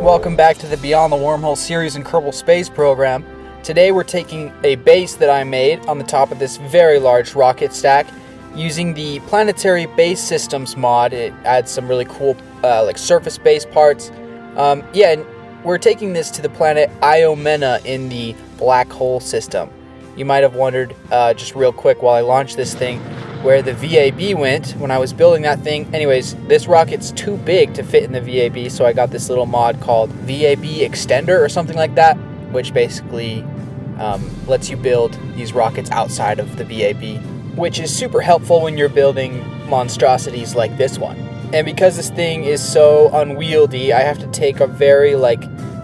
welcome back to the Beyond the Wormhole series in Kerbal Space program. Today we're taking a base that I made on the top of this very large rocket stack using the Planetary Base Systems mod. It adds some really cool like surface base parts. And we're taking this to the planet Iomena in the black hole system. You might have wondered, just real quick while I launch this thing, where the VAB went when I was building that thing. Anyways, this rocket's too big to fit in the VAB, so I got this little mod called VAB Extender or something like that, which basically lets you build these rockets outside of the VAB, which is super helpful when you're building monstrosities like this one. And because this thing is so unwieldy, I have to take a very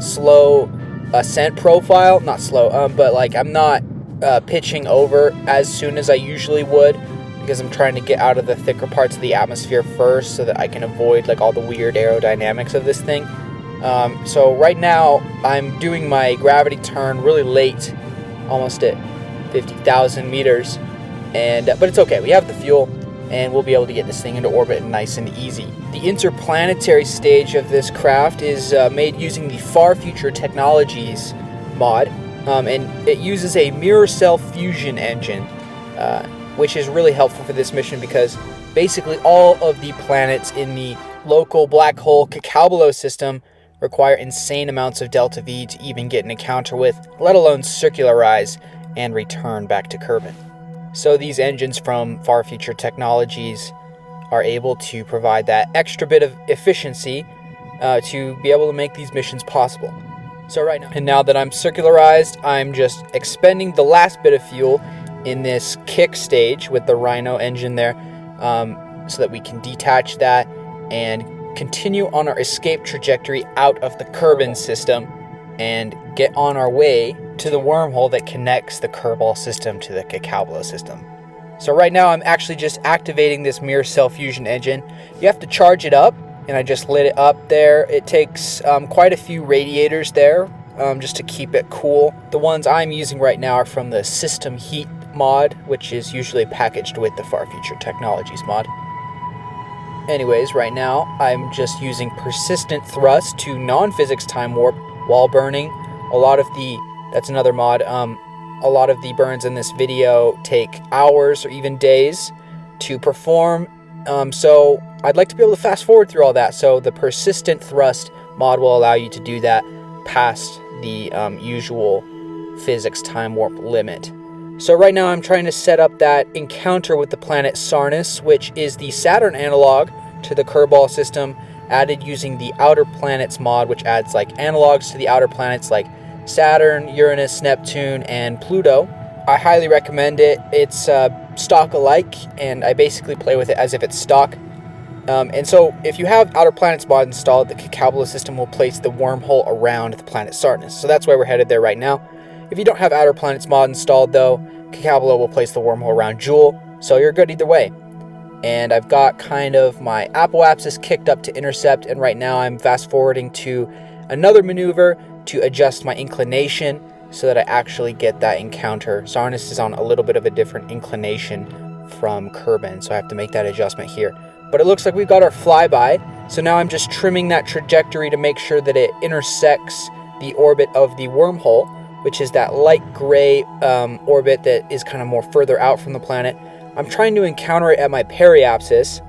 slow ascent profile. Not slow, but I'm not pitching over as soon as I usually would, because I'm trying to get out of the thicker parts of the atmosphere first so that I can avoid all the weird aerodynamics of this thing. So right now I'm doing my gravity turn really late, almost at 50,000 meters, but it's okay. We have the fuel and we'll be able to get this thing into orbit nice and easy. The interplanetary stage of this craft is made using the Far Future Technologies mod, and it uses a mirror cell fusion engine, which is really helpful for this mission because basically all of the planets in the local black hole Kcalbeloh system require insane amounts of delta V to even get an encounter with, let alone circularize and return back to Kerbin. So these engines from Far Future Technologies are able to provide that extra bit of efficiency to be able to make these missions possible. So right now, and now that I'm circularized, I'm just expending the last bit of fuel in this kick stage with the Rhino engine there, so that we can detach that and continue on our escape trajectory out of the Kerbin system and get on our way to the wormhole that connects the Kerbal system to the Kcalbeloh system. So right now I'm actually just activating this mirror cell fusion engine. You have to charge it up, and I just lit it up there. It takes quite a few radiators there just to keep it cool. The ones I'm using right now are from the System Heat mod, which is usually packaged with the Far Future Technologies mod. Anyways, right now I'm just using persistent thrust to non-physics time warp while burning. That's another mod, a lot of the burns in this video take hours or even days to perform, so I'd like to be able to fast forward through all that. So the persistent thrust mod will allow you to do that past the usual physics time warp limit. So right now I'm trying to set up that encounter with the planet Sarnus, which is the Saturn analog to the Kerbal system, added using the Outer Planets mod, which adds analogs to the outer planets like Saturn, Uranus, Neptune, and Pluto. I highly recommend it. It's stock alike, and I basically play with it as if it's stock. And so if you have Outer Planets mod installed, the Kcalbeloh system will place the wormhole around the planet Sarnus. So that's why we're headed there right now. If you don't have Outer Planets mod installed, though, Kcalbeloh will place the wormhole around Yooo, so you're good either way. And I've got kind of my apoapsis kicked up to intercept, and right now I'm fast forwarding to another maneuver to adjust my inclination so that I actually get that encounter. Sarnus is on a little bit of a different inclination from Kerbin, so I have to make that adjustment here. But it looks like we've got our flyby, so now I'm just trimming that trajectory to make sure that it intersects the orbit of the wormhole, which is that light gray orbit that is kind of more further out from the planet. I'm trying to encounter it at my periapsis,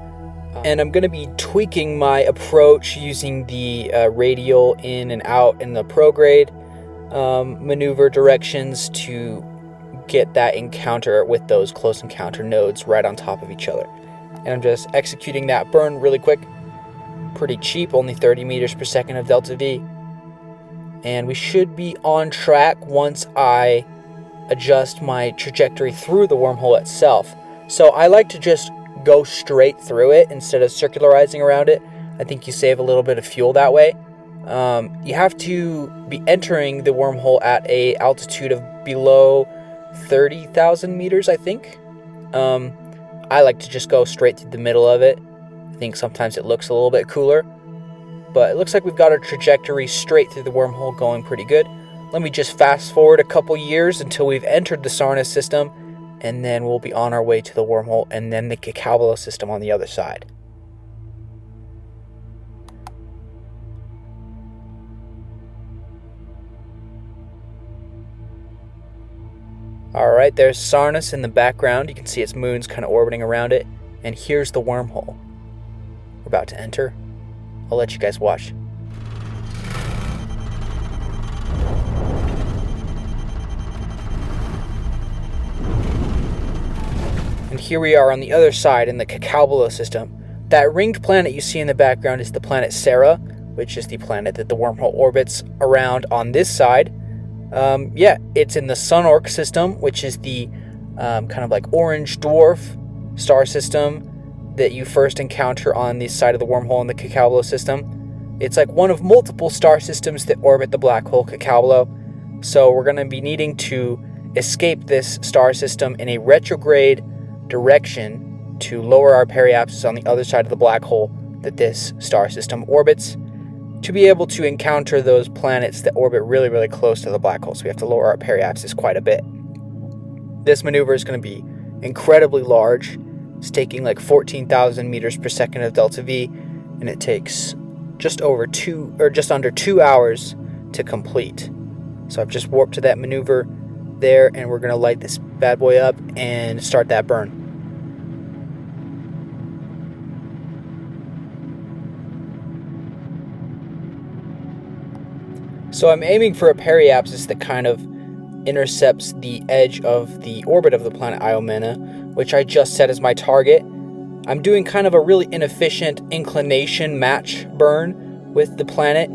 and I'm going to be tweaking my approach using the radial in and out in the prograde maneuver directions to get that encounter with those close encounter nodes right on top of each other. And I'm just executing that burn really quick. Pretty cheap, only 30 meters per second of delta V. And we should be on track once I adjust my trajectory through the wormhole itself. So I like to just go straight through it instead of circularizing around it. I think you save a little bit of fuel that way. You have to be entering the wormhole at a altitude of below 30,000 meters, I think. I like to just go straight through the middle of it. I think sometimes it looks a little bit cooler. But it looks like we've got our trajectory straight through the wormhole going pretty good. Let me just fast forward a couple years until we've entered the Sarnus system, and then we'll be on our way to the wormhole and then the Kcalbeloh system on the other side. Alright, there's Sarnus in the background. You can see its moons kind of orbiting around it. And here's the wormhole we're about to enter. I'll let you guys watch. And here we are on the other side in the Kcalbeloh system. That ringed planet you see in the background is the planet Sarah, which is the planet that the wormhole orbits around on this side. It's in the Sun-Orc system, which is the kind of like orange dwarf star system that you first encounter on the side of the wormhole in the Kcalbeloh system. It's like one of multiple star systems that orbit the black hole Kcalbeloh. So we're going to be needing to escape this star system in a retrograde direction to lower our periapsis on the other side of the black hole that this star system orbits, to be able to encounter those planets that orbit really, really close to the black hole. So we have to lower our periapsis quite a bit. This maneuver is going to be incredibly large. It's taking like 14,000 meters per second of delta V, and it takes just under 2 hours to complete. So I've just warped to that maneuver there, and we're going to light this bad boy up and start that burn. So I'm aiming for a periapsis that kind of intercepts the edge of the orbit of the planet Iomena, which I just set as my target. I'm doing kind of a really inefficient inclination match burn with the planet.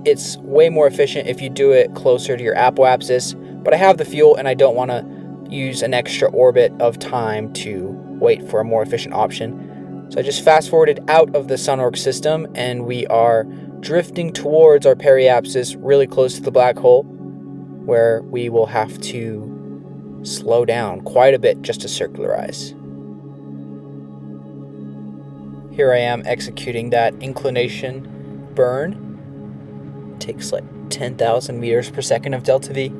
It's way more efficient if you do it closer to your apoapsis, but I have the fuel and I don't want to use an extra orbit of time to wait for a more efficient option. So I just fast forwarded out of the Sun-Orc system, and we are drifting towards our periapsis really close to the black hole, where we will have to slow down quite a bit just to circularize. Here I am executing that inclination burn. It takes like 10,000 meters per second of delta V.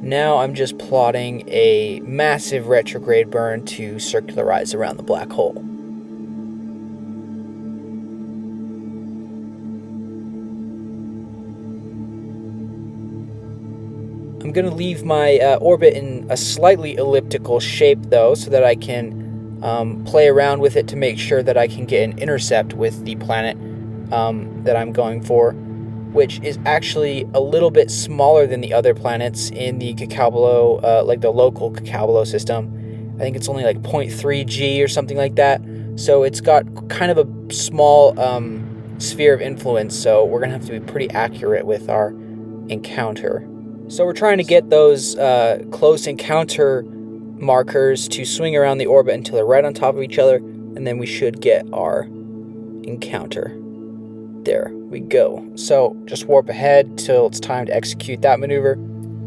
Now I'm just plotting a massive retrograde burn to circularize around the black hole. I'm going to leave my orbit in a slightly elliptical shape though, so that I can play around with it to make sure that I can get an intercept with the planet that I'm going for, which is actually a little bit smaller than the other planets in the Kcalbeloh, like the local Kcalbeloh system. I think it's only like 0.3 G or something like that. So it's got kind of a small sphere of influence, so we're going to have to be pretty accurate with our encounter. So we're trying to get those close encounter markers to swing around the orbit until they're right on top of each other, and then we should get our encounter. There we go. So just warp ahead till it's time to execute that maneuver.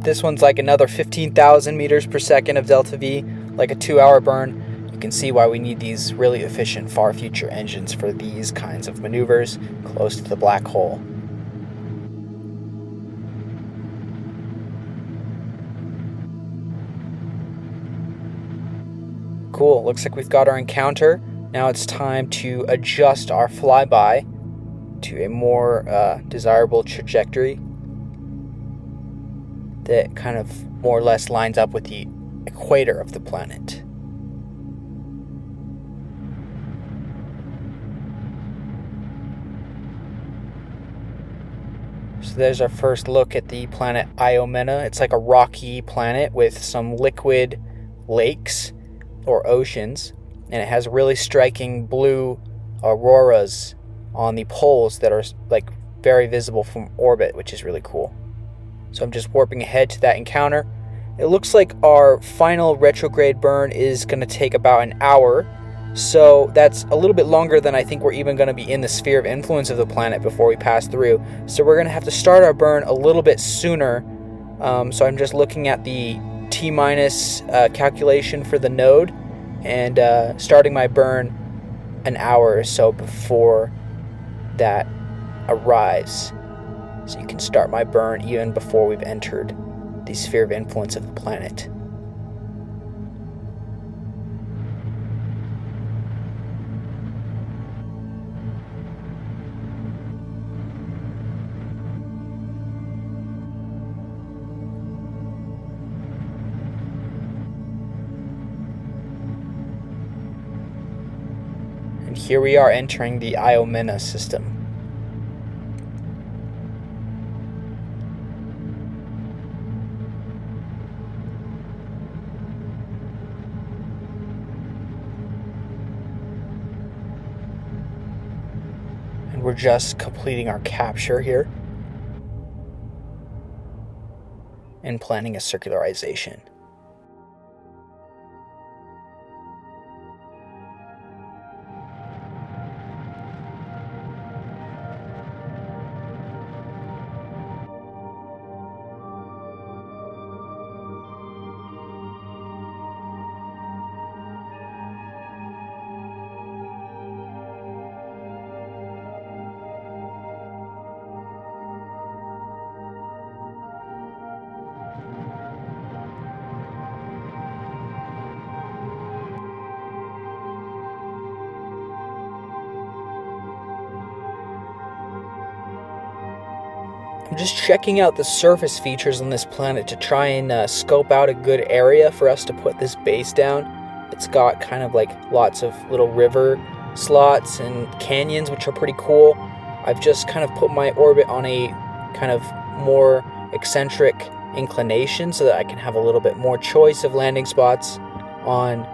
This one's like another 15,000 meters per second of delta V, like a 2-hour burn. You can see why we need these really efficient far future engines for these kinds of maneuvers close to the black hole. Cool, looks like we've got our encounter. Now it's time to adjust our flyby to a more desirable trajectory that kind of more or less lines up with the equator of the planet. So there's our first look at the planet Iomena. It's like a rocky planet with some liquid lakes or oceans, and it has really striking blue auroras on the poles that are like very visible from orbit, which is really cool. So I'm just warping ahead to that encounter. It looks like our final retrograde burn is going to take about an hour, so that's a little bit longer than I think we're even going to be in the sphere of influence of the planet before we pass through. So we're going to have to start our burn a little bit sooner. So I'm just looking at the T-minus calculation for the node, and starting my burn an hour or so before that arrives. So you can start my burn even before we've entered the sphere of influence of the planet. And here we are entering the Iomena system. And we're just completing our capture here and planning a circularization. I'm just checking out the surface features on this planet to try and scope out a good area for us to put this base down. It's got kind of like lots of little river slots and canyons, which are pretty cool. I've just kind of put my orbit on a kind of more eccentric inclination so that I can have a little bit more choice of landing spots on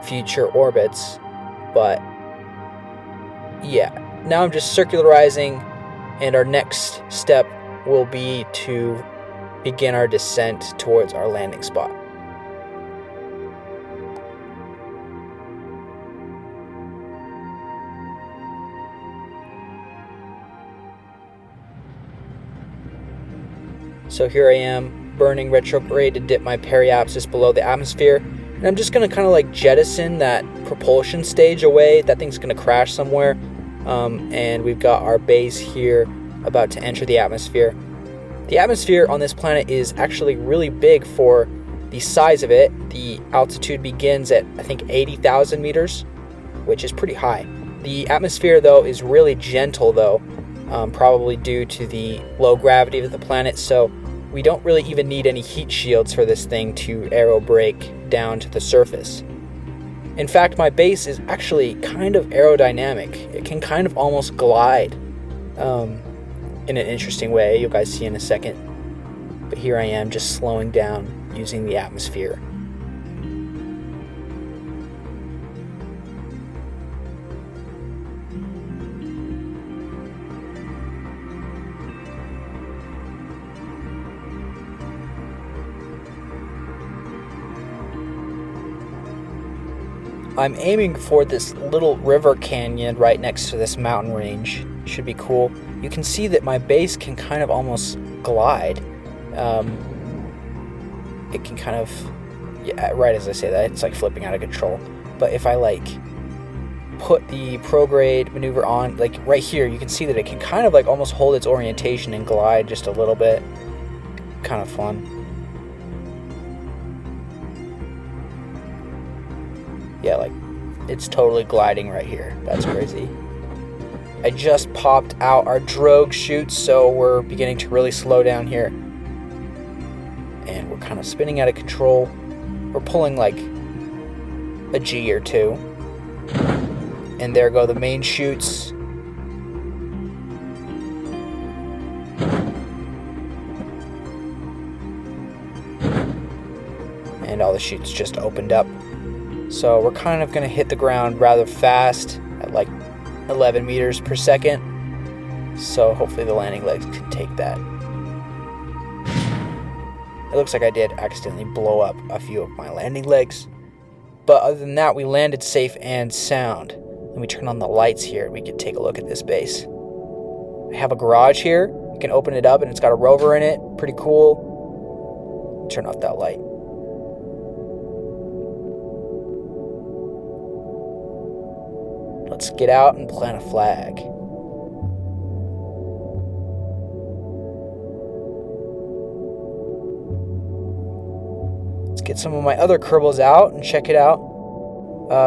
future orbits. But yeah, now I'm just circularizing, and our next step will be to begin our descent towards our landing spot. So here I am, burning retrograde to dip my periapsis below the atmosphere, and I'm just going to kind of like jettison that propulsion stage away. That thing's going to crash somewhere, and we've got our base here about to enter the atmosphere. The atmosphere on this planet is actually really big for the size of it. The altitude begins at, I think, 80,000 meters, which is pretty high. The atmosphere, though, is really gentle, though, probably due to the low gravity of the planet, so we don't really even need any heat shields for this thing to aerobrake down to the surface. In fact, my base is actually kind of aerodynamic. It can kind of almost glide in an interesting way, you'll guys see in a second. But here I am just slowing down using the atmosphere. I'm aiming for this little river canyon right next to this mountain range. Should be cool. You can see that my base can kind of almost glide. It can kind of, yeah, right as I say that, it's like flipping out of control. But if I like put the prograde maneuver on, like right here, you can see that it can kind of like almost hold its orientation and glide just a little bit. Kind of fun. Yeah, like it's totally gliding right here. That's crazy. I just popped out our drogue chutes, so we're beginning to really slow down here. And we're kind of spinning out of control. We're pulling like a G or two. And there go the main chutes. And all the chutes just opened up. So we're kind of going to hit the ground rather fast at like 11 meters per second. So hopefully the landing legs can take that. It looks like I did accidentally blow up a few of my landing legs. But other than that, we landed safe and sound. Let me turn on the lights here and we can take a look at this base. I have a garage here. You can open it up and it's got a rover in it. Pretty cool. Turn off that light. Let's get out and plant a flag. Let's get some of my other Kerbals out and check it out.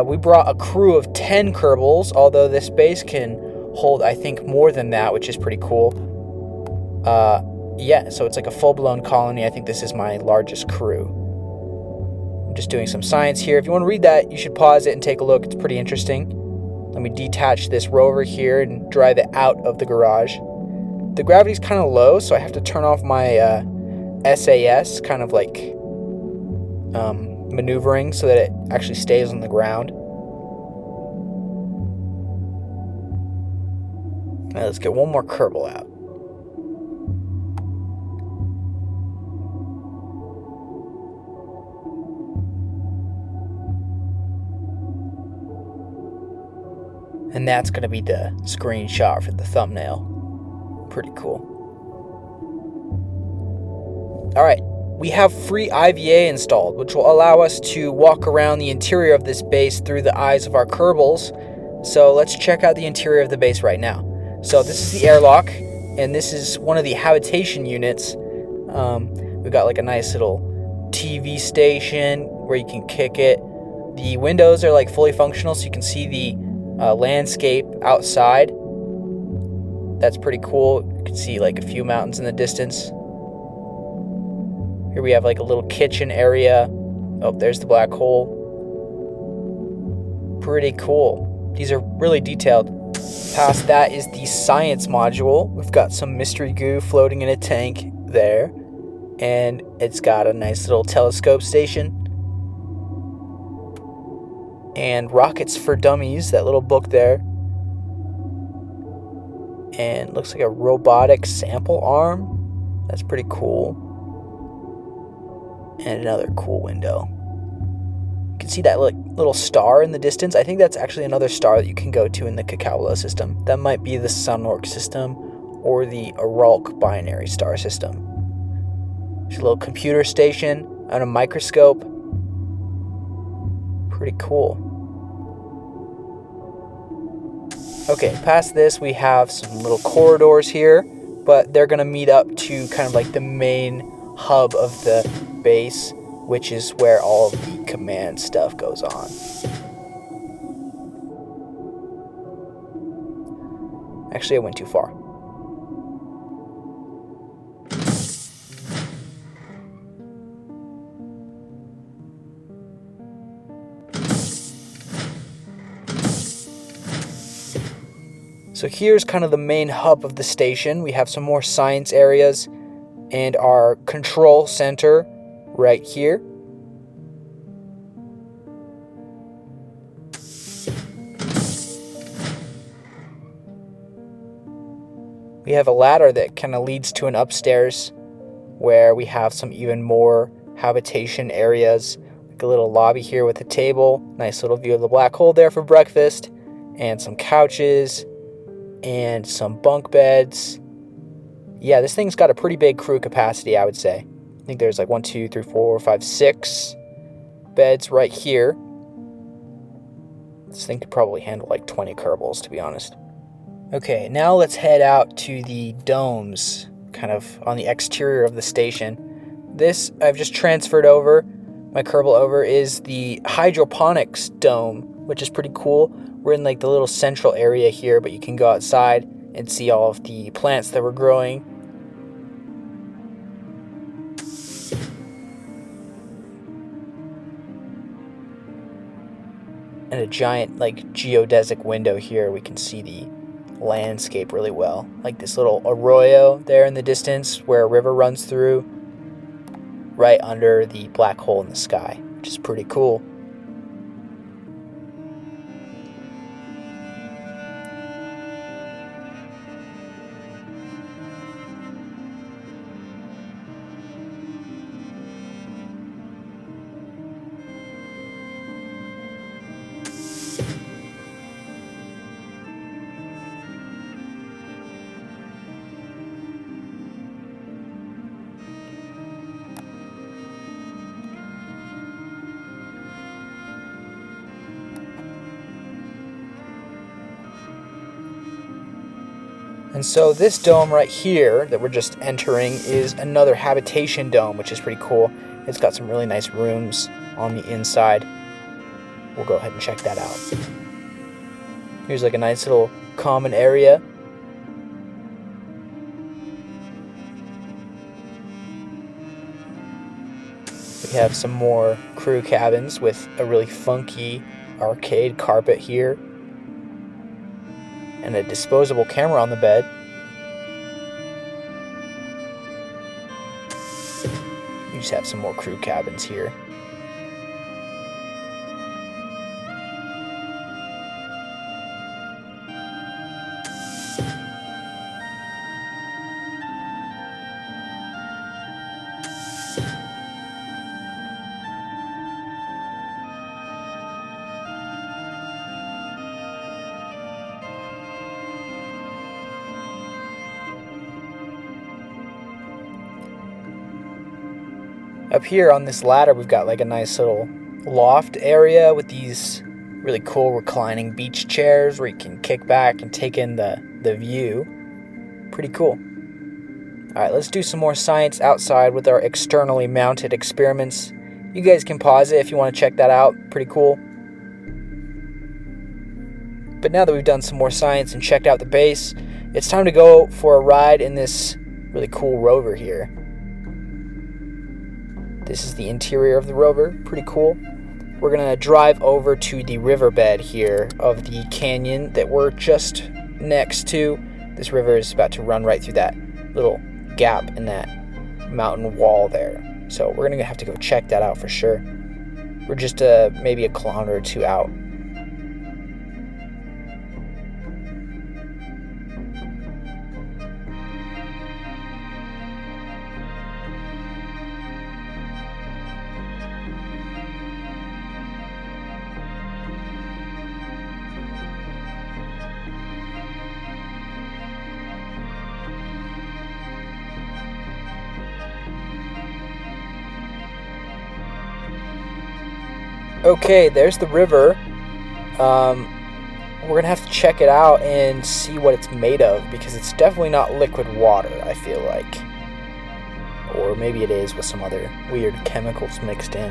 We brought a crew of 10 Kerbals, although this base can hold, I think, more than that, which is pretty cool. Yeah, so it's like a full-blown colony. I think this is my largest crew. I'm just doing some science here. If you want to read that, you should pause it and take a look. It's pretty interesting. Let me detach this rover here and drive it out of the garage. The gravity's kind of low, so I have to turn off my SAS, kind of like maneuvering so that it actually stays on the ground. Now let's get one more Kerbal out. And that's going to be the screenshot for the thumbnail. Pretty cool. Alright, we have FreeIVA installed, which will allow us to walk around the interior of this base through the eyes of our Kerbals. So let's check out the interior of the base right now. So this is the airlock, and this is one of the habitation units. We've got like a nice little TV station where you can kick it. The windows are like fully functional, so you can see the landscape outside. That's pretty cool. You can see like a few mountains in the distance. Here we have like a little kitchen area. Oh, there's the black hole. Pretty cool. These are really detailed. Past that is the science module. We've got some mystery goo floating in a tank there. And it's got a nice little telescope station. And Rockets for Dummies, that little book there. And looks like a robotic sample arm. That's pretty cool. And another cool window. You can see that little star in the distance. I think that's actually another star that you can go to in the Kcalbeloh system. That might be the Sunwork system or the Aralk binary star system. There's a little computer station and a microscope. Pretty cool. Okay, past this we have some little corridors here, but they're gonna meet up to kind of like the main hub of the base, which is where all of the command stuff goes on. Actually, I went too far. So here's kind of the main hub of the station. We have some more science areas and our control center right here. We have a ladder that kind of leads to an upstairs where we have some even more habitation areas, like a little lobby here with a table, nice little view of the black hole there for breakfast, and some couches and some bunk beds. Yeah, this thing's got a pretty big crew capacity, I would say. I think there's like 1, 2, 3, 4, 5, 6 beds right here. This thing could probably handle like 20 Kerbals, to be honest. Okay, now let's head out to the domes, kind of on the exterior of the station. This I've just transferred over, my Kerbal over, is the hydroponics dome, which is pretty cool. We're in like the little central area here, but you can go outside and see all of the plants that we're growing. And a giant like geodesic window here, we can see the landscape really well. Like this little arroyo there in the distance where a river runs through, right under the black hole in the sky, which is pretty cool. And so this dome right here that we're just entering is another habitation dome, which is pretty cool. It's got some really nice rooms on the inside. We'll go ahead and check that out. Here's like a nice little common area. We have some more crew cabins with a really funky arcade carpet here. and a disposable camera on the bed. You just have some more crew cabins here. Up here on this ladder, we've got like a nice little loft area with these really cool reclining beach chairs where you can kick back and take in the view. Pretty cool. Alright, let's do some more science outside with our externally mounted experiments. You guys can pause it if you want to check that out. Pretty cool. But now that we've done some more science and checked out the base, it's time to go for a ride in this really cool rover here. This is the interior of the rover, pretty cool. We're gonna drive over to the riverbed here of the canyon that we're just next to. This river is about to run right through that little gap in that mountain wall there. So we're gonna have to go check that out for sure. We're just maybe a kilometer or two out. Okay, there's the river. We're gonna have to check it out and see what it's made of, because it's definitely not liquid water, I feel like. Or maybe it is with some other weird chemicals mixed in.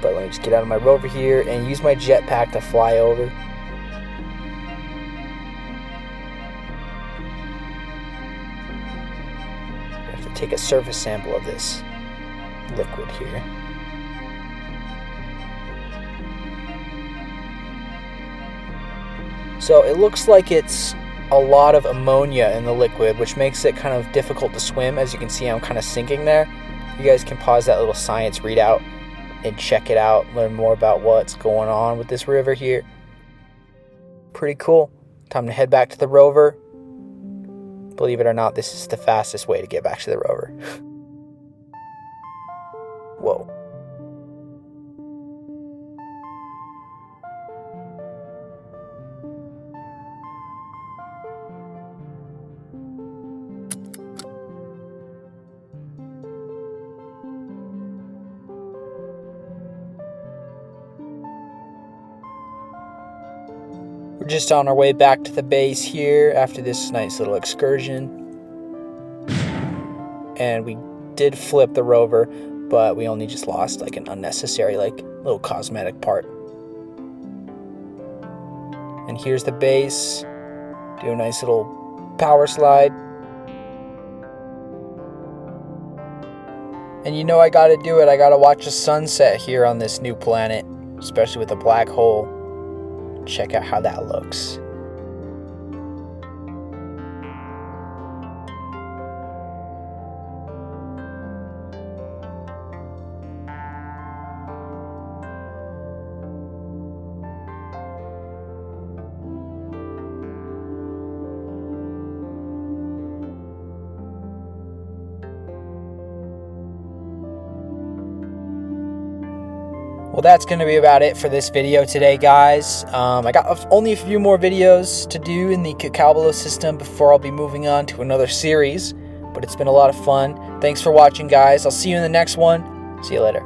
But let me just get out of my rover here and use my jetpack to fly over. I have to take a surface sample of this liquid here. So it looks like it's a lot of ammonia in the liquid, which makes it kind of difficult to swim. As you can see, I'm kind of sinking there. You guys can pause that little science readout and check it out, learn more about what's going on with this river here. Pretty cool. Time to head back to the rover. Believe it or not, this is the fastest way to get back to the rover. Whoa. We're just on our way back to the base here after this nice little excursion. And we did flip the rover, but we only just lost like an unnecessary little cosmetic part. And here's the base. Do a nice little power slide. And you know I gotta do it. I gotta watch the sunset here on this new planet, especially with a black hole. Check out how that looks. Well, that's going to be about it for this video today, guys. I got only a few more videos to do in the Kcalbeloh system before I'll be moving on to another series, but it's been a lot of fun. Thanks for watching, guys. I'll see you in the next one. See you later.